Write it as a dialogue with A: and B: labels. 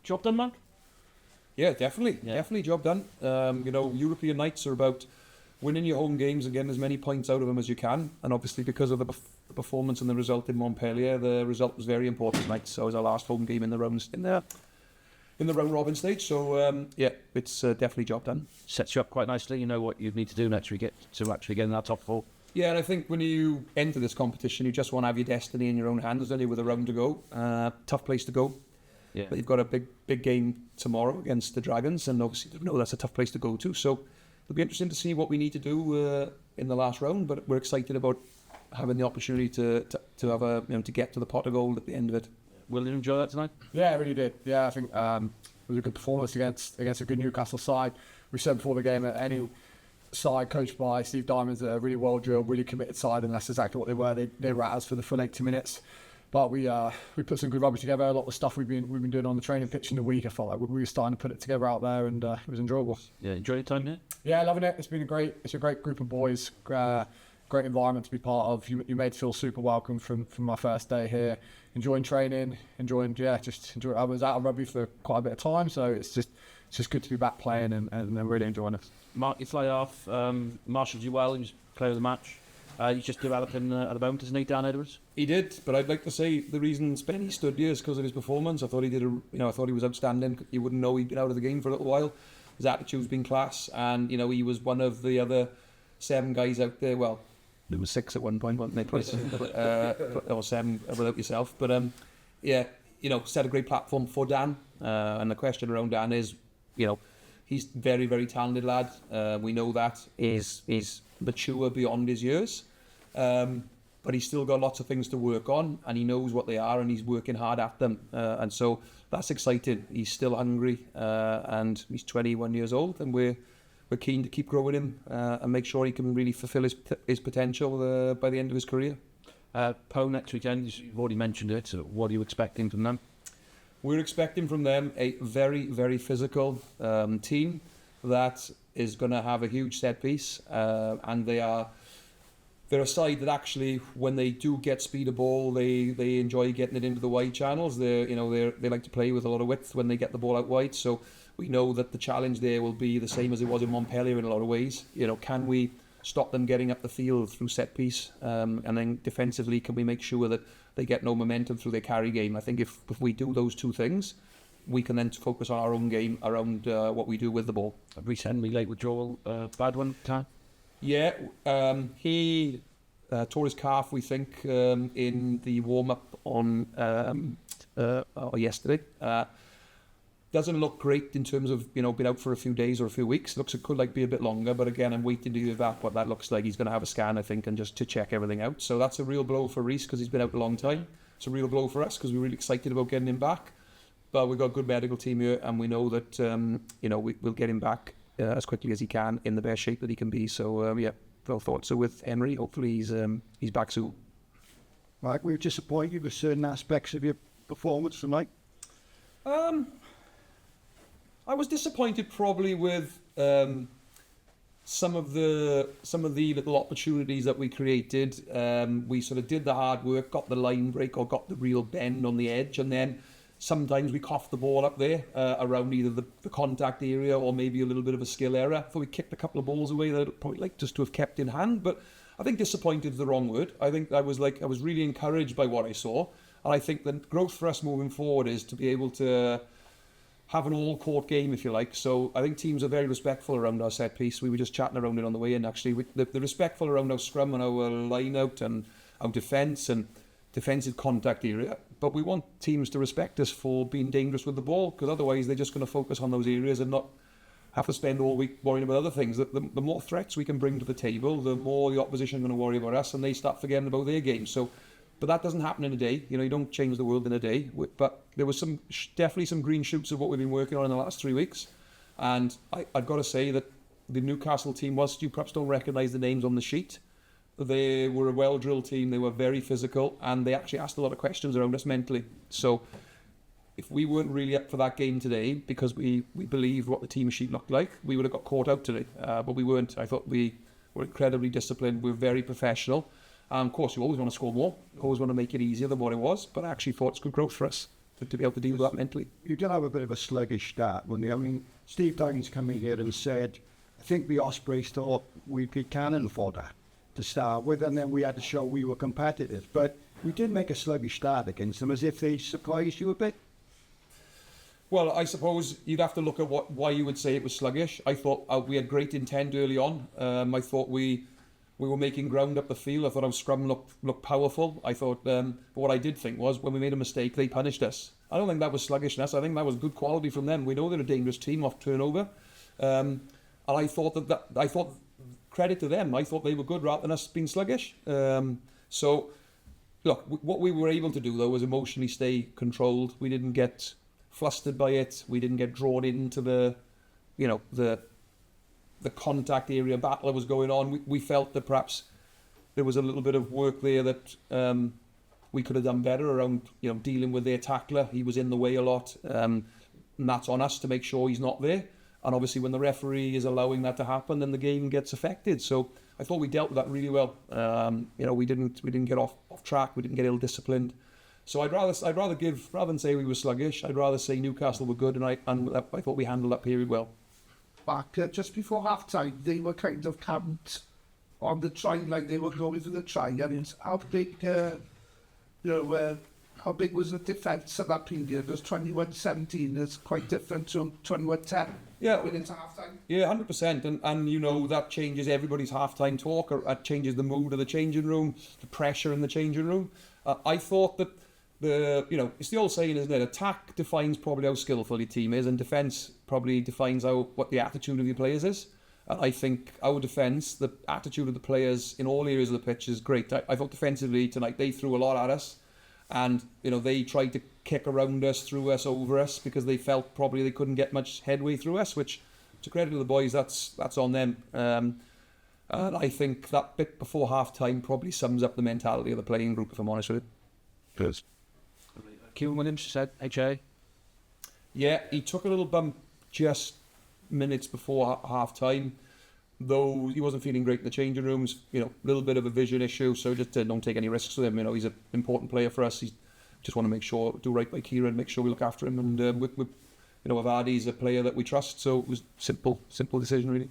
A: Job done, Mark?
B: Yeah, definitely job done. European nights are about winning your home games and getting as many points out of them as you can. And obviously, because of the performance and the result in Montpellier, the result was very important tonight. So it was our last home game in the round robin stage. So it's definitely job done.
A: Sets you up quite nicely. You know what you need to do next to get in that top 4.
B: Yeah, and I think when you enter this competition, you just want to have your destiny in your own hands, only with a round to go. Tough place to go.
A: Yeah.
B: But you've got a big game tomorrow against the Dragons, and obviously that's a tough place to go to. So it'll be interesting to see what we need to do in the last round. But we're excited about having the opportunity to have to get to the pot of gold at the end of it.
A: Will you enjoy that tonight?
C: Yeah, I really did. Yeah, I think it was a good performance against a good Newcastle side. We said before the game that any side coached by Steve Diamond's a really well drilled, really committed side, and that's exactly what they were. They were at us for the full 80 minutes. But we put some good rugby together. A lot of the stuff we've been doing on the training pitch in the week, I felt like we were starting to put it together out there, and it was enjoyable.
A: Yeah, enjoy your time here?
C: Yeah, loving it. It's a great group of boys. Great environment to be part of. You made feel super welcome from my first day here. Enjoying training, enjoying. I was out of rugby for quite a bit of time, so it's just good to be back playing and really enjoying it.
A: Mark, you fly off. Marshalled you well. You just play the match. He's just developing at the moment, isn't he, Dan Edwards?
B: He did, but I'd like to say the reason Spenny stood here is because of his performance. I thought I thought he was outstanding. You wouldn't know he'd been out of the game for a little while. His attitude's been class, and he was one of the other 7 guys out there. Well, there was 6 at one point, wasn't there? Or 7 without yourself. But set a great platform for Dan. And the question around Dan is, he's very, very talented lad. We know that. He's mature beyond his years. But he's still got lots of things to work on, and he knows what they are, and he's working hard at them. And so that's exciting. He's still hungry, and he's 21 years old, and we're keen to keep growing him and make sure he can really fulfil his potential by the end of his career.
A: Po next weekend, you've already mentioned it. So what are you expecting from them?
B: We're expecting from them a very, very physical team that is going to have a huge set piece, and they're a side that actually, when they do get speed of ball, they enjoy getting it into the wide channels. They like to play with a lot of width when they get the ball out wide. So we know that the challenge there will be the same as it was in Montpellier in a lot of ways. Can we stop them getting up the field through set piece, and then defensively, can we make sure that they get no momentum through their carry game? I think if we do those two things, we can then focus on our own game around what we do with the ball.
A: Reece Henry late withdrawal, bad one time?
B: Yeah, he tore his calf, we think, in the warm-up on yesterday. Doesn't look great in terms of, been out for a few days or a few weeks. Looks it could be a bit longer, but again, I'm waiting to hear back what that looks like. He's going to have a scan, I think, and just to check everything out. So that's a real blow for Reece because he's been out a long time. It's a real blow for us because we're really excited about getting him back. But we've got a good medical team here, and we know that we'll get him back as quickly as he can in the best shape that he can be. So well thought. So with Henry, hopefully he's back soon.
D: Mark, were you disappointed with certain aspects of your performance tonight?
B: I was disappointed probably with some of the little opportunities that we created. We sort of did the hard work, got the line break or got the real bend on the edge, and then sometimes we coughed the ball up there around either the contact area or maybe a little bit of a skill error. I thought we kicked a couple of balls away that I'd probably like just to have kept in hand, but I think disappointed is the wrong word. I think I was really encouraged by what I saw, and I think the growth for us moving forward is to be able to have an all-court game, if you like. So I think teams are very respectful around our set piece. We were just chatting around it on the way in, actually. They're respectful around our scrum and our line out and our defence and defensive contact area. But we want teams to respect us for being dangerous with the ball, because otherwise they're just going to focus on those areas and not have to spend all week worrying about other things. The more threats we can bring to the table, the more the opposition are going to worry about us, and they start forgetting about their game. But that doesn't happen in a day. You don't change the world in a day. But there was definitely some green shoots of what we've been working on in the last 3 weeks. And I've got to say that the Newcastle team, whilst you perhaps don't recognise the names on the sheet, they were a well-drilled team. They were very physical, and they actually asked a lot of questions around us mentally. So if we weren't really up for that game today, because we believed what the team sheet looked like, we would have got caught out today. But we weren't. I thought we were incredibly disciplined. We were very professional. Of course, you always want to score more. You always want to make it easier than what it was. But I actually thought it's good growth for us. to be able to deal with that mentally.
D: You did have a bit of a sluggish start, wouldn't you? I mean, Steve Downs came in here and said, I think the Ospreys thought we'd be cannon fodder to start with, and then we had to show we were competitive. But we did make a sluggish start against them, as if they surprised you a bit.
B: Well, I suppose you'd have to look at why you would say it was sluggish. I thought we had great intent early on. I thought we were making ground up the field. I thought our scrum looked powerful. I thought, but what I did think was when we made a mistake, they punished us. I don't think that was sluggishness. I think that was good quality from them. We know they're a dangerous team off turnover, and I thought I thought credit to them. I thought they were good rather than us being sluggish. So, look, what we were able to do though was emotionally stay controlled. We didn't get flustered by it. We didn't get drawn into the contact area battle that was going on. We felt that perhaps there was a little bit of work there that we could have done better around dealing with their tackler. He was in the way a lot, and that's on us to make sure he's not there. And obviously when the referee is allowing that to happen, then the game gets affected. So I thought we dealt with that really well. We didn't get off track. We didn't get ill-disciplined. So I'd rather give, rather than say we were sluggish, I'd rather say Newcastle were good, and I thought we handled that period well.
E: Back just before half time, they were kind of camped on the try line. They were going for the try, and it's how big, how big was the defence at that period? It was 21-17. It's quite different to 21-10.
B: Yeah,
E: went into half time.
B: Yeah, 100%, and that changes everybody's half-time talk, or it changes the mood of the changing room, the pressure in the changing room. I thought that it's the old saying, isn't it? Attack defines probably how skillful your team is, and defence probably defines what the attitude of your players is. And I think our defence, the attitude of the players in all areas of the pitch is great. I thought defensively tonight they threw a lot at us, and they tried to kick around us, through us, over us, because they felt probably they couldn't get much headway through us. Which, to credit to the boys, that's on them. And I think that bit before half time probably sums up the mentality of the playing group, if I'm honest with you.
D: Good.
A: Kieran Williams said, HA.
B: Yeah, he took a little bump just minutes before half time, though he wasn't feeling great in the changing rooms. A little bit of a vision issue, so just don't take any risks with him. He's an important player for us. Just want to make sure, do right by Kieran, make sure we look after him, and with Avadi's a player that we trust, so it was simple decision really.